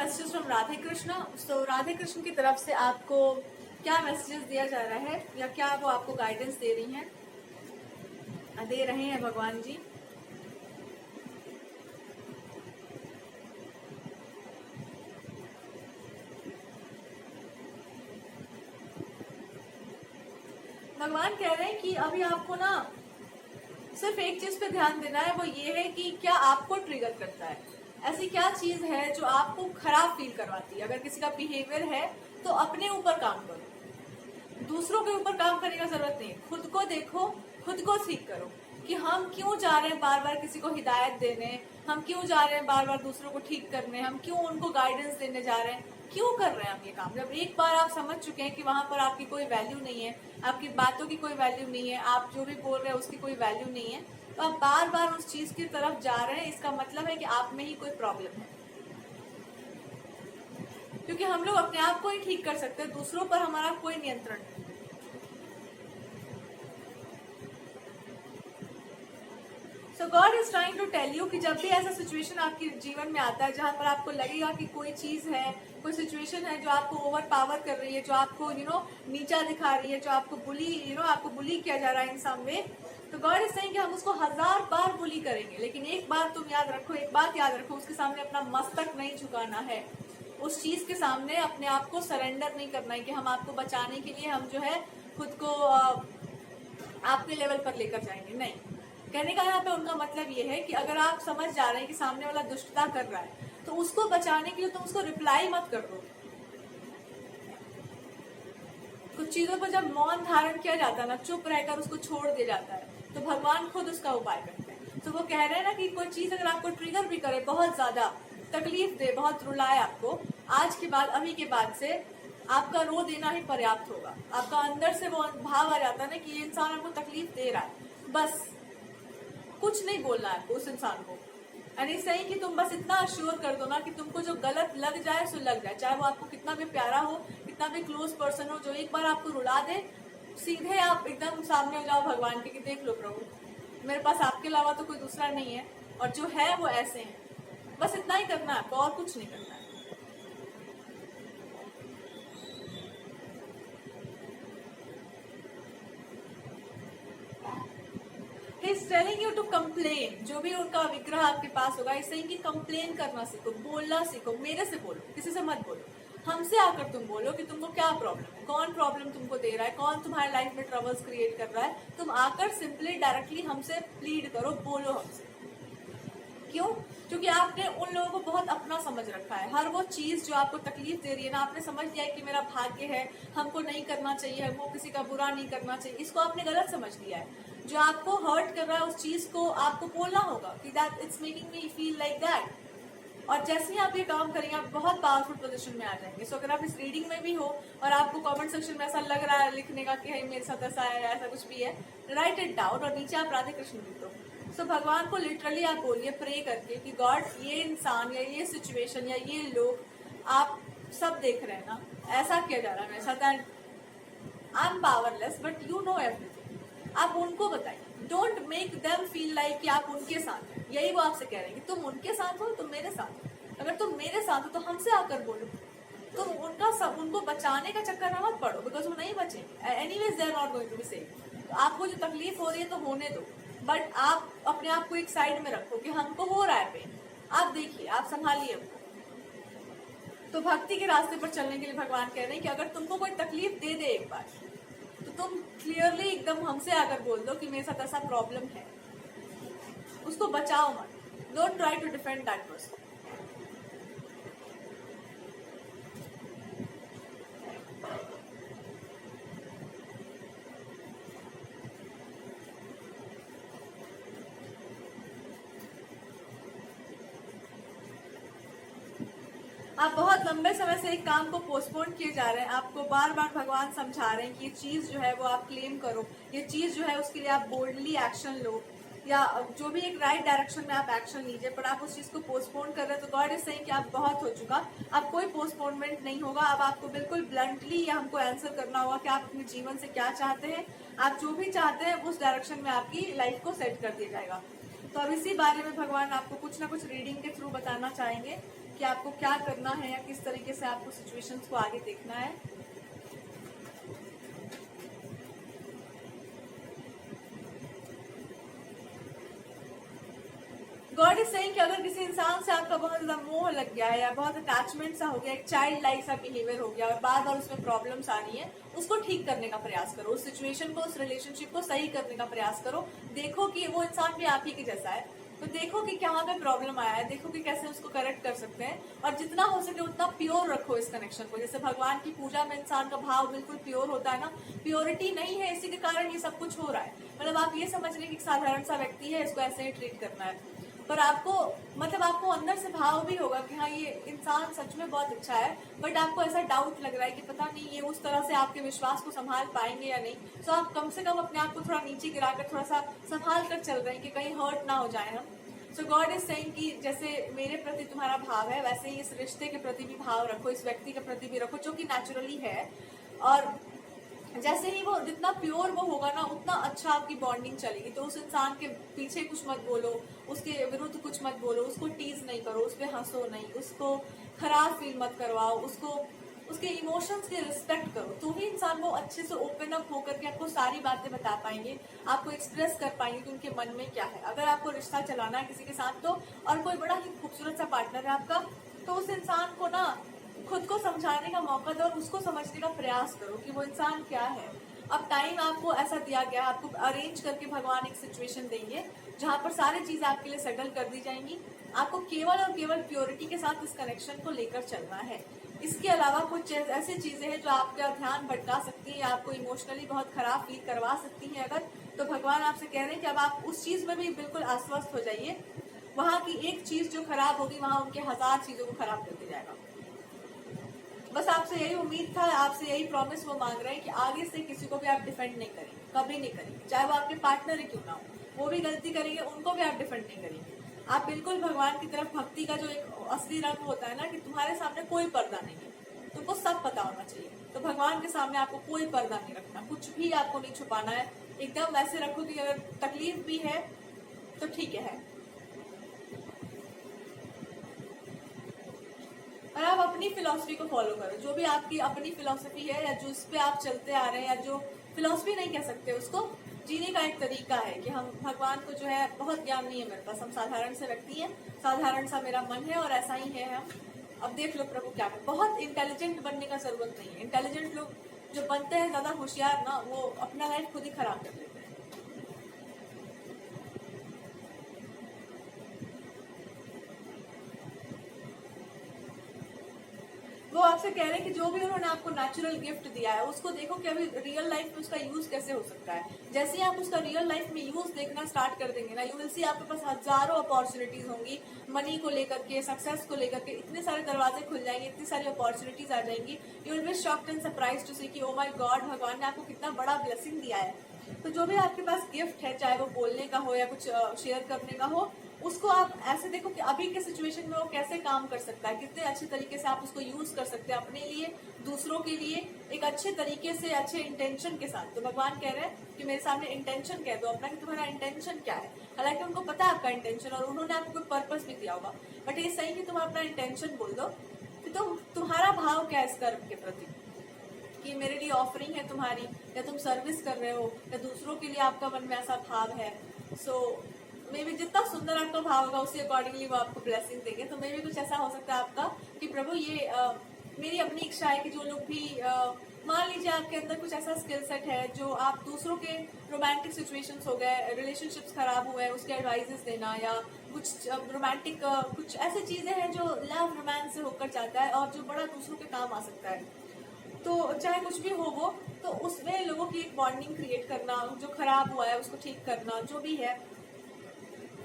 Messages from Radhe Krishna. तो राधे कृष्ण की तरफ से आपको क्या मैसेजेस दिया जा रहा है या क्या वो आपको गाइडेंस दे रही हैं, दे रहे हैं भगवान जी। भगवान कह रहे हैं कि अभी आपको ना सिर्फ एक चीज पे ध्यान देना है, वो ये है कि क्या आपको ट्रिगर करता है, ऐसी क्या चीज है जो आपको खराब फील करवाती है। अगर किसी का बिहेवियर है तो अपने ऊपर काम करो, दूसरों के ऊपर काम करने का जरूरत नहीं। खुद को देखो, खुद को ठीक करो कि हम क्यों जा रहे हैं बार बार किसी को हिदायत देने, हम क्यों जा रहे हैं बार बार दूसरों को ठीक करने, हम क्यों उनको गाइडेंस देने जा रहे हैं, क्यों कर रहे हैं हम ये काम। जब एक बार आप समझ चुके हैं कि वहां पर आपकी कोई वैल्यू नहीं है, आपकी बातों की कोई वैल्यू नहीं है, आप जो भी बोल रहे हैं उसकी कोई वैल्यू नहीं है, तो आप बार बार उस चीज की तरफ जा रहे हैं, इसका मतलब है कि आप में ही कोई प्रॉब्लम है। क्योंकि हम लोग अपने आप को ही ठीक कर सकते हैं, दूसरों पर हमारा कोई नियंत्रण नहीं। So God is trying to tell you कि जब भी ऐसा सिचुएशन आपके जीवन में आता है जहां पर आपको लगेगा कि कोई चीज है, कोई सिचुएशन है जो आपको ओवर पावर कर रही है, जो आपको नीचा दिखा रही है, जो आपको बुली आपको बुली किया जा रहा है इन सम वे, तो गॉड इज सेइंग कि हम उसको 1000 बार बुली करेंगे, लेकिन एक बार तुम याद रखो, एक बात याद रखो, उसके सामने अपना मस्तक नहीं झुकाना है। उस चीज के सामने अपने आप को सरेंडर नहीं करना है कि हम आपको बचाने के लिए हम जो है खुद को आपके लेवल पर लेकर जाएंगे। नहीं, कहने का यहाँ पे उनका मतलब ये है कि अगर आप समझ जा रहे हैं कि सामने वाला दुष्टता कर रहा है तो उसको बचाने के लिए तुम उसको रिप्लाई मत कर दो। कुछ चीजों पर जब मौन धारण किया जाता है ना, चुप रहकर उसको छोड़ दिया जाता है, तो भगवान खुद उसका उपाय करते हैं। तो वो कह रहे हैं ना कि कोई चीज अगर आपको ट्रिगर भी करे, बहुत ज्यादा तकलीफ दे, बहुत रुलाए आपको, आज के बाद, अभी के बाद से आपका रो देना ही पर्याप्त होगा। आपका अंदर से वो भाव आ जाता है ना कि ये इंसान आपको तकलीफ दे रहा है, बस कुछ नहीं बोलना है आपको उस इंसान को। यानी सही कि तुम बस इतना अश्योर कर दो ना कि तुमको जो गलत लग जाए सो लग जाए, चाहे वो आपको कितना भी प्यारा हो, कितना भी क्लोज पर्सन हो, जो एक बार आपको रुला दे, सीधे आप एकदम सामने हो जाओ भगवान के कि देख लो प्रभु, मेरे पास आपके अलावा तो कोई दूसरा नहीं है, और जो है वो ऐसे हैं। बस इतना ही करना है आपको, और कुछ नहीं करना है। He's telling you to complain। जो भी उनका विग्रह आपके पास होगा, इस कि कंप्लेन करना सीखो, बोलना सीखो। मेरे से बोलो, किसी से मत बोलो, हमसे आकर तुम बोलो कि तुमको क्या प्रॉब्लम है, कौन प्रॉब्लम तुमको दे रहा है, कौन तुम्हारे लाइफ में ट्रबल्स क्रिएट कर रहा है। तुम आकर सिंपली डायरेक्टली हमसे प्लीड करो, बोलो हमसे। क्यों? क्योंकि आपने उन लोगों को बहुत अपना समझ रखा है। हर वो चीज जो आपको तकलीफ दे रही है ना, आपने समझ लिया है कि मेरा भाग्य है, हमको नहीं करना चाहिए, हमको किसी का बुरा नहीं करना चाहिए, इसको आपने गलत समझ लिया है। जो आपको हर्ट कर रहा है उस चीज को आपको बोलना होगा कि that it's making me feel like that. और जैसे ही आप ये काम करेंगे आप बहुत पावरफुल पोजीशन में आ जाएंगे। सो अगर आप इस रीडिंग में भी हो और आपको कमेंट सेक्शन में ऐसा लग रहा है लिखने का कि hey, मेरे साथ ऐसा है, ऐसा कुछ भी है, राइट इट डाउन और नीचे आप राधे कृष्ण लिख दो। सो भगवान को लिटरली आप बोलिए प्रे करके कि गॉड, ये इंसान या ये सिचुएशन या ये लोग आप सब देख रहे हैं ना, ऐसा किया जा रहा है मेरे साथ, and I am powerless but you know everything. आप उनको बताइए, don't make them feel like कि आप उनके साथ हैं। यही वो आपसे कह रहे हैं कि तुम उनके साथ हो, तुम मेरे साथ हो। अगर तुम मेरे साथ हो तो हमसे आकर बोलो। तुम उनको बचाने का चक्कर में मत पड़ो, बिकॉज वो नहीं बचेंगे। Anyways they are not going to be safe. तो आपको जो तकलीफ हो रही है तो होने दो, बट आप अपने आप को एक साइड में रखो कि हमको हो रहा है पेन, आप देखिए, आप संभालिए हमको। तो भक्ति के रास्ते पर चलने के लिए भगवान कह रहे हैं कि अगर तुमको कोई तकलीफ दे दे एक बार, तो तुम क्लियरली एकदम हमसे आकर बोल दो कि मेरे साथ ऐसा प्रॉब्लम है। उसको बचाओ मत, don't try to defend that person. आप बहुत लंबे समय से एक काम को पोस्टपोन किए जा रहे हैं, आपको बार बार भगवान समझा रहे हैं कि ये चीज जो है वो आप क्लेम करो, ये चीज जो है उसके लिए आप बोल्डली एक्शन लो, या जो भी एक राइट डायरेक्शन में आप एक्शन लीजिए, पर आप उस चीज को पोस्टपोन कर रहे हैं। तो गॉड इज सेइंग कि आप बहुत हो चुका, अब कोई पोस्टपोनमेंट नहीं होगा। अब आपको बिल्कुल ब्लंटली या हमको आंसर करना होगा कि आप अपने जीवन से क्या चाहते हैं। आप जो भी चाहते हैं उस डायरेक्शन में आपकी लाइफ को सेट कर दिया जाएगा। तो अब इसी बारे में भगवान आपको कुछ ना कुछ रीडिंग के थ्रू बताना चाहेंगे कि आपको क्या करना है या किस तरीके से आपको सिचुएशंस को आगे देखना है। गॉड इज सेइंग कि अगर किसी इंसान से आपका बहुत ज्यादा मोह लग गया है या बहुत अटैचमेंट सा हो गया, एक चाइल्ड लाइक सा बिहेवियर हो गया और बार बार उसमें प्रॉब्लम्स आ रही है, उसको ठीक करने का प्रयास करो, उस सिचुएशन को, उस रिलेशनशिप को सही करने का प्रयास करो। देखो कि वो इंसान भी आप ही के जैसा है, तो देखो कि कहाँ पे प्रॉब्लम आया है, देखो कि कैसे उसको करेक्ट कर सकते हैं, और जितना हो सके उतना प्योर रखो इस कनेक्शन को। जैसे भगवान की पूजा में इंसान का भाव बिल्कुल प्योर होता है ना, प्योरिटी नहीं है, इसी के कारण ये सब कुछ हो रहा है। मतलब आप ये समझ रहे कि साधारण सा व्यक्ति है, इसको ऐसे ही ट्रीट करना है, पर आपको मतलब आपको अंदर से भाव भी होगा कि हाँ ये इंसान सच में बहुत अच्छा है, बट आपको ऐसा डाउट लग रहा है कि पता नहीं ये उस तरह से आपके विश्वास को संभाल पाएंगे या नहीं। तो आप कम से कम अपने आप को थोड़ा नीचे गिराकर थोड़ा सा संभाल कर चल रहे हैं कि कहीं हर्ट ना हो जाए हम। सो गॉड इज सेइंग कि जैसे मेरे प्रति तुम्हारा भाव है, वैसे ही इस रिश्ते के प्रति भी भाव रखो, इस व्यक्ति के प्रति भी रखो, जो कि नेचुरली है। और जैसे ही वो जितना प्योर वो होगा ना, उतना अच्छा आपकी बॉन्डिंग चलेगी। तो उस इंसान के पीछे कुछ मत बोलो, उसके विरुद्ध कुछ मत बोलो, उसको टीज नहीं करो, उस पर हंसो नहीं, उसको खराब फील मत करवाओ, उसको उसके इमोशंस की रिस्पेक्ट करो। तो ही इंसान वो अच्छे से ओपन अप होकर के आपको सारी बातें बता पाएंगे, आपको एक्सप्रेस कर पाएंगे कि उनके मन में क्या है। अगर आपको रिश्ता चलाना है किसी के साथ तो, और कोई बड़ा ही खूबसूरत सा पार्टनर है आपका, तो उस इंसान को ना खुद को समझाने का मौका दो और उसको समझने का प्रयास करो कि वो इंसान क्या है। अब टाइम आपको ऐसा दिया गया, आपको अरेंज करके भगवान एक सिचुएशन देंगे जहां पर सारी चीजें आपके लिए सेटल कर दी जाएंगी। आपको केवल और केवल प्योरिटी के साथ इस कनेक्शन को लेकर चलना है। इसके अलावा कुछ ऐसी चीजें हैं जो आपका ध्यान भटका सकती है, आपको इमोशनली बहुत खराब फील करवा सकती है अगर, तो भगवान आपसे कह रहे हैं कि अब आप उस चीज में भी बिल्कुल आश्वस्त हो जाइए। वहां की एक चीज जो खराब होगी, वहां उनके 1000 चीजों को खराब कर दिया जाएगा। बस आपसे यही उम्मीद था, आपसे यही प्रॉमिस वो मांग रहे हैं कि आगे से किसी को भी आप डिफेंड नहीं करेंगे, कभी नहीं करेंगे, चाहे वो आपके पार्टनर ही क्यों ना हो, वो भी गलती करेंगे, उनको भी आप डिफेंड नहीं करेंगे। आप बिल्कुल भगवान की तरफ, भक्ति का जो एक असली रंग होता है ना, कि तुम्हारे सामने कोई पर्दा नहीं है, तुमको सब पता होना चाहिए। तो भगवान के सामने आपको कोई पर्दा नहीं रखना, कुछ भी आपको नहीं छुपाना है, एकदम वैसे रखो कि अगर तकलीफ भी है तो ठीक है। और आप अपनी फिलॉसफी को फॉलो करो, जो भी आपकी अपनी फिलॉसफी है या जो उस पे आप चलते आ रहे हैं, या जो फिलॉसफी नहीं कह सकते उसको, जीने का एक तरीका है कि हम भगवान को जो है, बहुत ज्ञान नहीं है मेरे पास, हम साधारण से व्यक्ति हैं, साधारण सा मेरा मन है और ऐसा ही है हम। अब देख लो प्रभु क्या है, बहुत इंटेलिजेंट बनने का जरूरत नहीं है। इंटेलिजेंट लोग जो बनते हैं ज्यादा होशियार ना, वो अपना लाइफ खुद ही खराब कर लेते हैं। वो आपसे कह रहे हैं कि जो भी उन्होंने आपको नेचुरल गिफ्ट दिया है, उसको देखो कि अभी रियल लाइफ में उसका यूज कैसे हो सकता है। जैसे ही आप उसका रियल लाइफ में यूज देखना स्टार्ट कर देंगे ना, यू विल सी आपके पास हजारों अपॉर्चुनिटीज होंगी, मनी को लेकर के, सक्सेस को लेकर के, इतने सारे दरवाजे खुल जाएंगे, इतनी सारी अपॉर्चुनिटीज आ जाएंगी। You will be shocked and surprise to see कि ओ माय गॉड, भगवान ने आपको कितना बड़ा ब्लेसिंग दिया है। तो जो भी आपके पास गिफ्ट है, चाहे वो बोलने का हो या कुछ शेयर करने का हो, उसको आप ऐसे देखो कि अभी के सिचुएशन में वो कैसे काम कर सकता है, कितने अच्छे तरीके से आप उसको यूज कर सकते हैं अपने लिए, दूसरों के लिए, एक अच्छे तरीके से, अच्छे इंटेंशन के साथ। तो भगवान कह रहे हैं कि मेरे सामने इंटेंशन कह दो अपना, कि तुम्हारा इंटेंशन क्या है। हालांकि उनको पता है आपका इंटेंशन और उन्होंने आपको कोई पर्पस भी दिया होगा, बट ये सही कि तुम अपना इंटेंशन बोल दो कि तुम्हारा भाव क्या है इस कर्म के प्रति, कि मेरे लिए ऑफरिंग है तुम्हारी, या तुम सर्विस कर रहे हो, या दूसरों के लिए आपका मन में ऐसा भाव है। सो मे भी जितना सुंदर आपका भाव होगा उसी अकॉर्डिंगली वो आपको ब्लेसिंग देंगे। तो मे भी कुछ ऐसा हो सकता है आपका कि प्रभु ये मेरी अपनी इच्छा है कि जो लोग भी मान लीजिए आपके अंदर कुछ ऐसा स्किल सेट है जो आप दूसरों के रोमांटिक सिचुएशंस हो गए, रिलेशनशिप्स खराब हुए, उसके एडवाइजेस देना, या कुछ रोमांटिक कुछ ऐसी चीजें हैं जो लव रोमांस से होकर जाता है और जो बड़ा दूसरों के काम आ सकता है। तो चाहे कुछ भी हो वो, तो उसमें लोगों की एक बॉन्डिंग क्रिएट करना, जो खराब हुआ है उसको ठीक करना, जो भी है,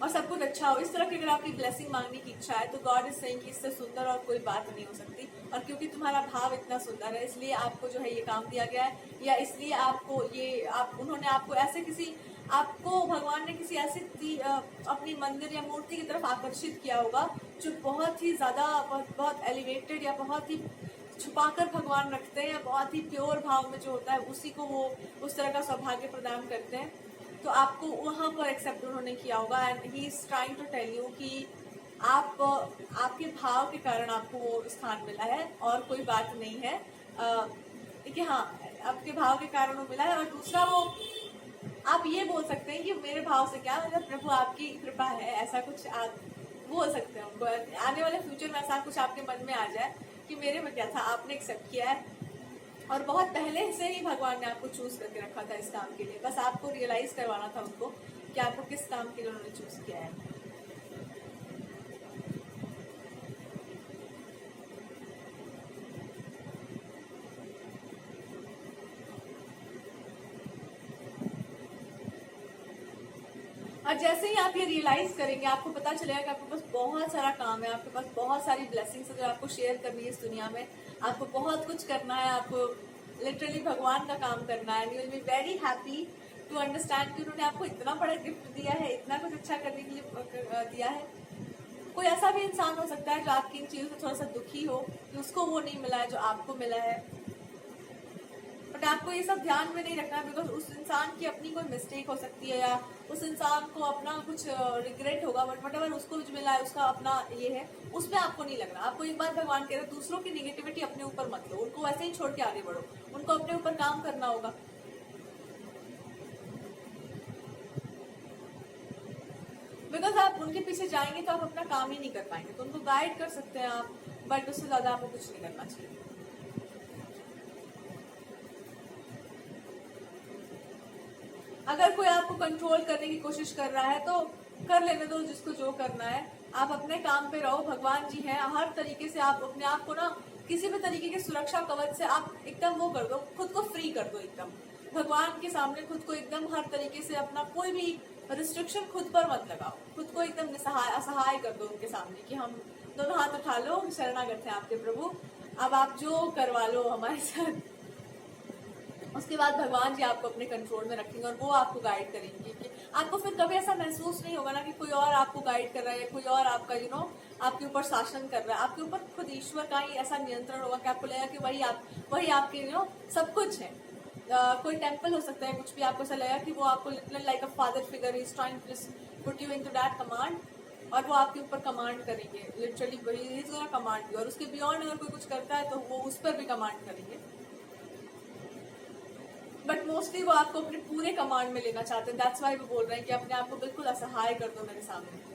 और सब कुछ अच्छा हो, इस तरह की अगर आपकी ब्लेसिंग मांगने की इच्छा है, तो गॉड इज सेइंग कि इससे सुंदर और कोई बात नहीं हो सकती। और क्योंकि तुम्हारा भाव इतना सुंदर है, इसलिए आपको जो है ये काम दिया गया है, या इसलिए आपको ये उन्होंने आपको ऐसे किसी, आपको भगवान ने किसी ऐसी अपनी मंदिर या मूर्ति की तरफ आकर्षित किया होगा जो बहुत ही ज्यादा, बहुत एलिवेटेड, या बहुत ही छुपाकर भगवान रखते हैं, या बहुत ही प्योर भाव में जो होता है उसी को वो उस तरह का सौभाग्य प्रदान करते हैं। तो आपको वहां पर एक्सेप्ट उन्होंने किया होगा। And he is trying to tell you कि आपके भाव के कारण आपको वो स्थान मिला है और कोई बात नहीं है। देखिए हाँ, आपके भाव के कारण वो मिला है। और दूसरा, वो आप ये बोल सकते हैं कि मेरे भाव से क्या, मतलब प्रभु आपकी कृपा है, ऐसा कुछ आप बोल सकते हैं उनको। आने वाले फ्यूचर में ऐसा कुछ आपके मन में आ जाए कि मेरे में क्या था, आपने एक्सेप्ट किया है और बहुत पहले से ही भगवान ने आपको चूज करके रखा था इस काम के लिए। बस आपको रियलाइज करवाना था उनको कि आपको किस काम के लिए उन्होंने चूज किया है। और जैसे ही आप ये रियलाइज करेंगे, आपको पता चलेगा कि आपके पास बहुत सारा काम है, आपके पास बहुत सारी ब्लेसिंग्स है जो आपको शेयर करनी है इस दुनिया में। आपको बहुत कुछ करना है, आपको लिटरली भगवान का काम करना है। You will be very happy to understand कि उन्होंने आपको इतना बड़ा गिफ्ट दिया है, इतना कुछ अच्छा करने के लिए दिया है। कोई ऐसा भी इंसान हो सकता है जो आपकी इन चीजों से थोड़ा सा दुखी हो कि उसको वो नहीं मिला है जो आपको मिला है। बट आपको ये सब ध्यान में नहीं रखना है, बिकॉज उस इंसान की अपनी कोई मिस्टेक हो सकती है या उस इंसान को अपना कुछ रिग्रेट होगा। बट वट एवर उसको जो मिला है उसका अपना ये है, उसमें आपको नहीं लगना। आपको एक बार भगवान कह रहे हैं दूसरों की निगेटिविटी अपने ऊपर मत लो, उनको वैसे ही छोड़ के आगे बढ़ो, उनको अपने ऊपर काम करना होगा। बिकॉज आप उनके पीछे जाएंगे तो आप अपना काम ही नहीं कर पाएंगे। तो उनको गाइड कर सकते हैं आप, बट उससे ज्यादा आपको कुछ नहीं करना चाहिए। अगर कोई आपको कंट्रोल करने की कोशिश कर रहा है तो कर लेने दो जिसको जो करना है। आप अपने काम पे रहो, भगवान जी हैं। हर तरीके से आप अपने आप को ना किसी भी तरीके के सुरक्षा कवच से आप एकदम वो कर दो, खुद को फ्री कर दो एकदम। भगवान के सामने खुद को एकदम हर तरीके से अपना कोई भी रिस्ट्रिक्शन खुद पर मत लगाओ, खुद को एकदम निसहाय असहाय कर दो उनके सामने कि हम दोनों हाथ उठा लो, शरणागत हैं आपके प्रभु, अब आप जो करवा लो हमारे साथ। उसके बाद भगवान जी आपको अपने कंट्रोल में रखेंगे और वो आपको गाइड करेंगे कि आपको फिर कभी ऐसा महसूस नहीं होगा ना कि कोई और आपको गाइड कर रहा है, कोई और आपका आपके ऊपर शासन कर रहा है। आपके ऊपर खुद ईश्वर का ही ऐसा नियंत्रण होगा कि आपको लगेगा कि वही आपके सब कुछ है। कोई टेम्पल हो सकता है, कुछ भी आपको ऐसा लगेगा कि वो आपको literally like a father figure is trying to put you into that command, और वो आपके ऊपर कमांड करेंगे, लिटरली वही इज गोना कमांड यू। और उसके बियॉन्ड अगर कोई कुछ करता है तो वो उस पर भी कमांड करेंगे। बट मोस्टली वो आपको अपने पूरे कमांड में लेना चाहते हैं। दैट्स वाई वो बोल रहे हैं कि अपने आप को बिल्कुल असहाय कर दो मेरे सामने।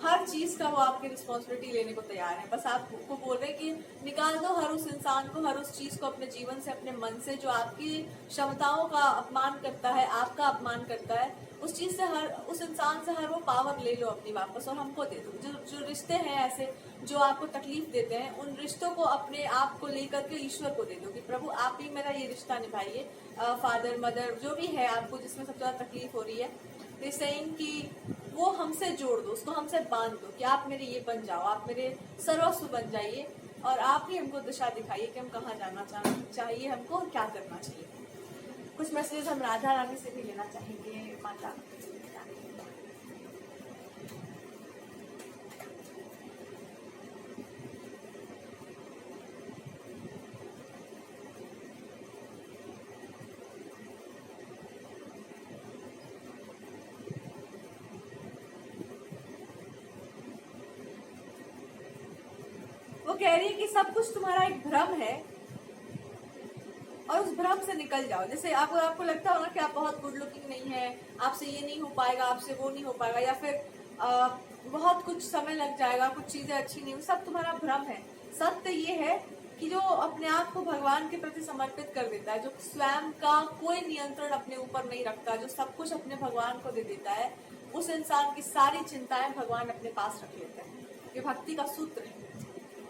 हर चीज का वो आपकी रिस्पॉन्सिबिलिटी लेने को तैयार है। बस आपको बोल रहे हैं कि निकाल दो हर उस इंसान को, हर उस चीज को अपने जीवन से, अपने मन से जो आपकी क्षमताओं का अपमान करता है, आपका अपमान करता है। उस चीज से, हर उस इंसान से हर वो पावर ले लो अपनी वापस और हमको दे दो। जो रिश्ते हैं ऐसे जो आपको तकलीफ देते हैं, उन रिश्तों को अपने आप को लेकर के ईश्वर को दे दो कि प्रभु आप ही मेरा ये रिश्ता निभाइए। फादर मदर जो भी है आपको जिसमें सबसे ज्यादा तकलीफ हो रही है, सेइंग कि वो हमसे जोड़ दो, उसको हमसे बांध दो कि आप मेरे ये बन जाओ, आप मेरे सर्वस्व बन जाइए और आप ही हमको दिशा दिखाइए कि हम कहाँ जाना चाहिए, हमको क्या करना चाहिए। कुछ मैसेज हम राधा रानी से भी लेना चाहेंगे। माता वो कह रही है कि सब कुछ तुम्हारा एक भ्रम है और उस भ्रम से निकल जाओ। जैसे आपको लगता होगा कि आप बहुत गुड लुकिंग नहीं है, आपसे ये नहीं हो पाएगा, आपसे वो नहीं हो पाएगा, या फिर बहुत कुछ समय लग जाएगा, कुछ चीजें अच्छी नहीं, सब तुम्हारा भ्रम है। सत्य ये है कि जो अपने आप को भगवान के प्रति समर्पित कर देता है, जो स्वयं का कोई नियंत्रण अपने ऊपर नहीं रखता, जो सब कुछ अपने भगवान को दे देता है, उस इंसान की सारी चिंताएं भगवान अपने पास रख लेते हैं। ये भक्ति का सूत्र है।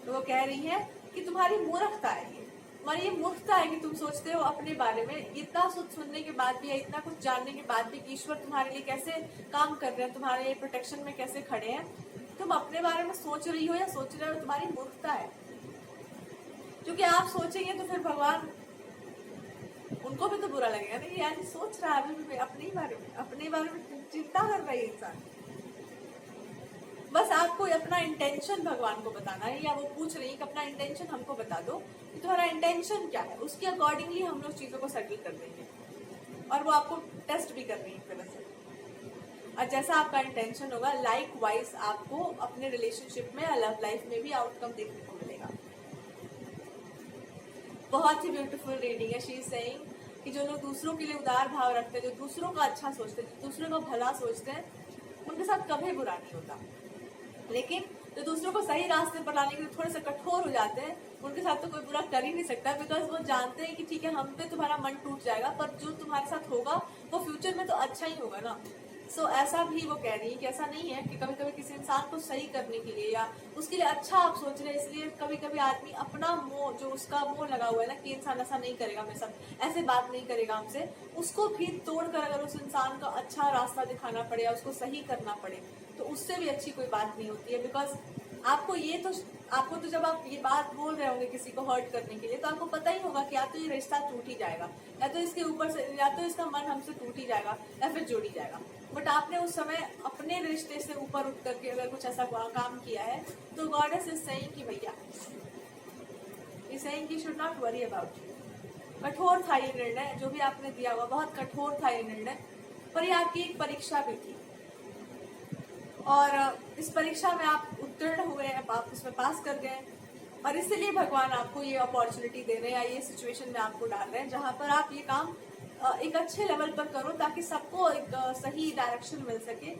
तो वो कह रही है कि तुम्हारी मूर्खता है, तुम्हारी ये मूर्खता है कि तुम सोचते हो अपने बारे में, इतना सुनने के बाद भी, इतना कुछ जानने के बाद भी कि ईश्वर तुम्हारे लिए कैसे काम कर रहे हैं, तुम्हारे लिए प्रोटेक्शन में कैसे खड़े हैं, तुम अपने बारे में सोच रही हो या सोच रहे हो, तुम्हारी मूर्खता है। क्योंकि आप सोचेंगे तो फिर भगवान, उनको भी तो बुरा लगेगा ना, यार सोच रहा है अभी अपने बारे में चिंता कर रही है इंसान। बस आपको अपना इंटेंशन भगवान को बताना है, या वो पूछ रही है कि अपना इंटेंशन हमको बता दो कि तुम्हारा इंटेंशन क्या है, उसके अकॉर्डिंगली हम लोग चीजों को सेटल कर देंगे। और वो आपको टेस्ट भी कर रही है एक तरह से। और जैसा आपका इंटेंशन होगा लाइक वाइज आपको अपने रिलेशनशिप में, लव लाइफ में भी आउटकम देखने को मिलेगा। बहुत ही ब्यूटीफुल रीडिंग है। शी इज सेइंग कि जो लोग दूसरों के लिए उदार भाव रखते हैं, जो दूसरों का अच्छा सोचते हैं, जो दूसरों का भला सोचते हैं, उनके साथ कभी बुरा नहीं होता। लेकिन जो दूसरों को सही रास्ते पर लाने के लिए थोड़े से कठोर हो जाते हैं, उनके साथ तो कोई बुरा कर ही नहीं सकता, बिकॉज वो जानते हैं कि ठीक है हम पे तुम्हारा मन टूट जाएगा, पर जो तुम्हारे साथ होगा वो फ्यूचर में तो अच्छा ही होगा ना। सो ऐसा भी वो कह रही है कि ऐसा नहीं है कि कभी कभी किसी इंसान को सही करने के लिए या उसके लिए अच्छा आप सोच रहे हैं, इसलिए कभी कभी आदमी अपना मोह, जो उसका मोह लगा हुआ है ना कि इंसान ऐसा नहीं करेगा मेरे साथ, ऐसे बात नहीं करेगा हमसे, उसको भी तोड़कर अगर उस इंसान का अच्छा रास्ता दिखाना पड़े या उसको सही करना पड़े, तो उससे भी अच्छी कोई बात नहीं होती है। बिकॉज आपको तो जब आप ये बात बोल रहे होंगे किसी को हर्ट करने के लिए, तो आपको पता ही होगा कि या तो ये रिश्ता टूट ही जाएगा, या तो इसके ऊपर से, या तो इसका मन हमसे टूट ही जाएगा, या फिर जुड़ ही जाएगा। बट आपने उस समय अपने रिश्ते से ऊपर उठ करके अगर कुछ ऐसा काम किया है, तो गॉडेस इज सेइंग कि भैया, इज सेइंग कि should not worry about you. कठोर था ये निर्णय, जो भी आपने दिया हुआ बहुत कठोर था ये निर्णय, पर ये आपकी एक परीक्षा भी थी, और इस परीक्षा में आप उत्तीर्ण हुए, आप उसमें पास कर गए, और इसलिए भगवान आपको ये अपॉर्चुनिटी दे रहे हैं, या ये सिचुएशन में आपको डाल रहे हैं जहां पर आप ये काम एक अच्छे लेवल पर करो, ताकि सबको एक सही डायरेक्शन मिल सके।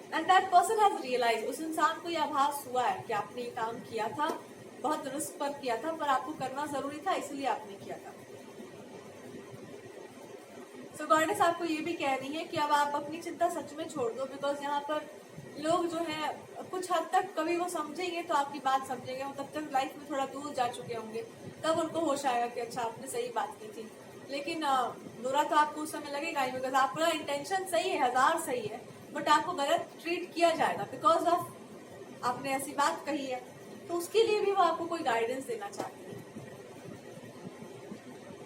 And that person has realise, उस इंसान को यह आभास हुआ है कि आपने ये काम किया था, बहुत रिस्क पर किया था, पर आपको करना जरूरी था, इसलिए आपने किया था। सो गॉडेस आपको ये भी कह रही है कि अब आप अपनी चिंता सच में छोड़ दो, बिकॉज यहाँ पर लोग जो है कुछ हद तक कभी वो समझेंगे तो आपकी बात समझेंगे, वो तब तक लाइफ में थोड़ा दूर जा चुके होंगे, तब उनको होश आएगा कि अच्छा आपने सही बात की थी। लेकिन बुरा तो आपको उस समय लगेगा ही, बिकॉज आपका इंटेंशन सही है, 1000 सही है, बट आपको गलत ट्रीट किया जाएगा बिकॉज ऑफ आपने ऐसी बात कही है। तो उसके लिए भी वो आपको कोई गाइडेंस देना चाहती है।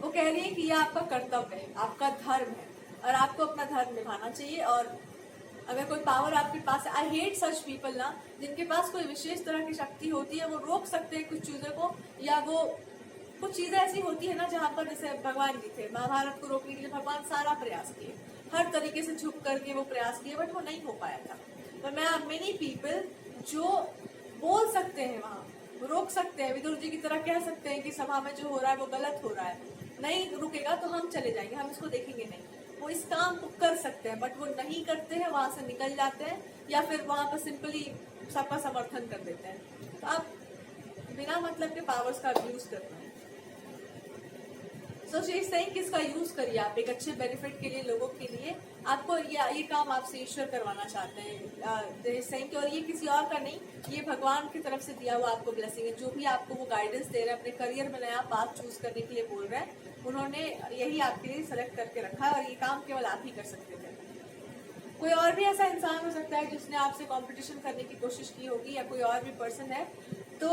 वो कह रही है कि यह आपका कर्तव्य है, आपका धर्म है, और आपको अपना धर्म निभाना चाहिए। और अगर कोई पावर आपके पास है, आई हेट सच पीपल ना, जिनके पास कोई विशेष तरह की शक्ति होती है, वो रोक सकते हैं कुछ चीजों को, या वो कुछ चीजें ऐसी होती है ना जहाँ पर, जैसे भगवान जी थे, महाभारत को रोकने के लिए भगवान सारा प्रयास किए, हर तरीके से झुक करके वो प्रयास किए, बट वो नहीं हो पाया था। पर मैं मेनी पीपल जो बोल सकते हैं, वहाँ रोक सकते हैं, विदुर जी की तरह कह सकते हैं कि सभा में जो हो रहा है वो गलत हो रहा है, नहीं रुकेगा तो हम चले जाएंगे, हम इसको देखेंगे नहीं। वो इस काम को कर सकते हैं, बट वो नहीं करते हैं, वहां से निकल जाते हैं, या फिर वहां पर सिंपली सबका समर्थन कर देते हैं। तो आप बिना मतलब के पावर्स का यूज करते हैं। सो शी इज सेइंग कि इसका यूज करिए आप एक अच्छे बेनिफिट के लिए, लोगों के लिए। आपको ये काम आपसे ईश्वर करवाना चाहते हैं, और ये किसी और का नहीं, ये भगवान की तरफ से दिया हुआ आपको ब्लेसिंग है। जो भी आपको वो गाइडेंस दे रहे हैं, अपने करियर में नया पाथ चूज करने के लिए बोल रहे हैं, उन्होंने यही आपके लिए सेलेक्ट करके रखा है, और ये काम केवल आप ही कर सकते थे। कोई और भी ऐसा इंसान हो सकता है जिसने आपसे कंपटीशन करने की कोशिश की होगी, या कोई और भी पर्सन है, तो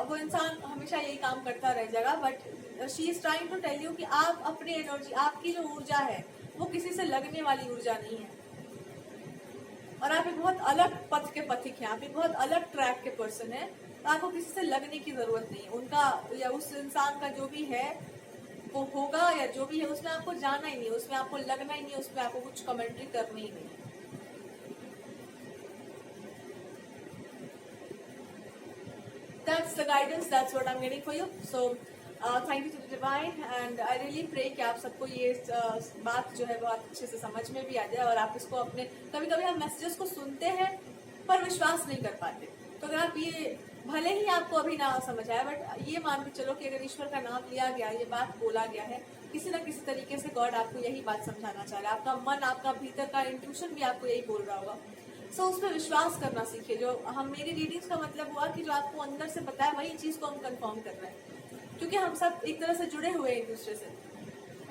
वो इंसान हमेशा यही काम करता रह जाएगा। But she is trying to tell you कि आप अपनी एनर्जी, आपकी जो ऊर्जा है, वो किसी से लगने वाली ऊर्जा नहीं है, और आप एक बहुत अलग पथ के पथिक हैं, आप एक बहुत अलग ट्रैक के पर्सन है। तो आपको किसी से लगने की जरूरत नहीं है, उनका या उस इंसान का जो भी है वो होगा, या जो भी है उसमें आपको जाना ही नहीं, उसमें आपको लगना ही नहीं, उसमें आपको कुछ कमेंट्री करनी ही नहीं। That's the guidance, that's what I'm getting for you. So thank you to the divine, and I really pray कि आप सबको ये बात जो है बहुत अच्छे से समझ में भी आ जाए, और आप इसको अपने, कभी कभी हम मैसेजेस को सुनते हैं पर विश्वास नहीं कर पाते, तो अगर आप ये, भले ही आपको अभी ना समझ आए, बट ये मान के चलो कि अगर ईश्वर का नाम लिया गया, ये बात बोला गया है, किसी न किसी तरीके से गॉड आपको यही बात समझाना चाह रहा है, आपका मन, आपका भीतर का इंट्यूशन भी आपको यही बोल रहा होगा। सो उस पर विश्वास करना सीखिए। जो हम, मेरी रीडिंग्स का मतलब हुआ कि जो आपको अंदर से पता है, वही चीज को हम कंफर्म कर रहे हैं, क्योंकि हम सब एक तरह से जुड़े हुए हैं एक दूसरे से,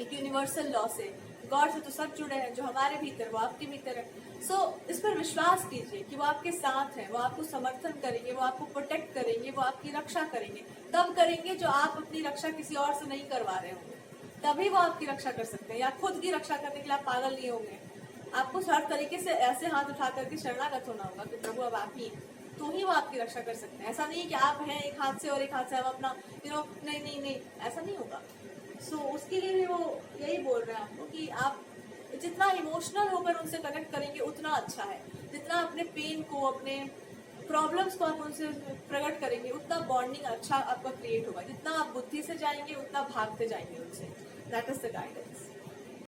एक यूनिवर्सल लॉ से, गॉड से तो सब जुड़े हैं, जो हमारे भीतर वो आपके भीतर है। सो इस पर विश्वास कीजिए कि वो आपके साथ है, वो आपको समर्थन करेंगे, वो आपको प्रोटेक्ट करेंगे, वो आपकी रक्षा करेंगे, तब करेंगे जो आप अपनी रक्षा किसी और से नहीं करवा रहे होंगे, तभी वो आपकी रक्षा कर सकते हैं। या खुद की रक्षा करने के लिए आप पागल नहीं होंगे, आपको हर तरीके से ऐसे हाथ उठा करके शरणागत होना होगा कि प्रभु अब आप ही, तो ही वो आपकी रक्षा कर सकते हैं। ऐसा नहीं कि आप हैं एक हाथ से और एक हाथ से हम अपना नहीं, ऐसा नहीं होगा। सो उसके लिए भी वो यही बोल रहे हैं आपको कि आप जितना इमोशनल होकर उनसे कनेक्ट करेंगे उतना अच्छा है। जितना अपने पेन को, अपने प्रॉब्लम्स को आप उनसे प्रकट करेंगे उतना बॉन्डिंग अच्छा आपका क्रिएट होगा। जितना आप बुद्धि से जाएंगे उतना भागते जाएंगे उनसे। That is the guidance.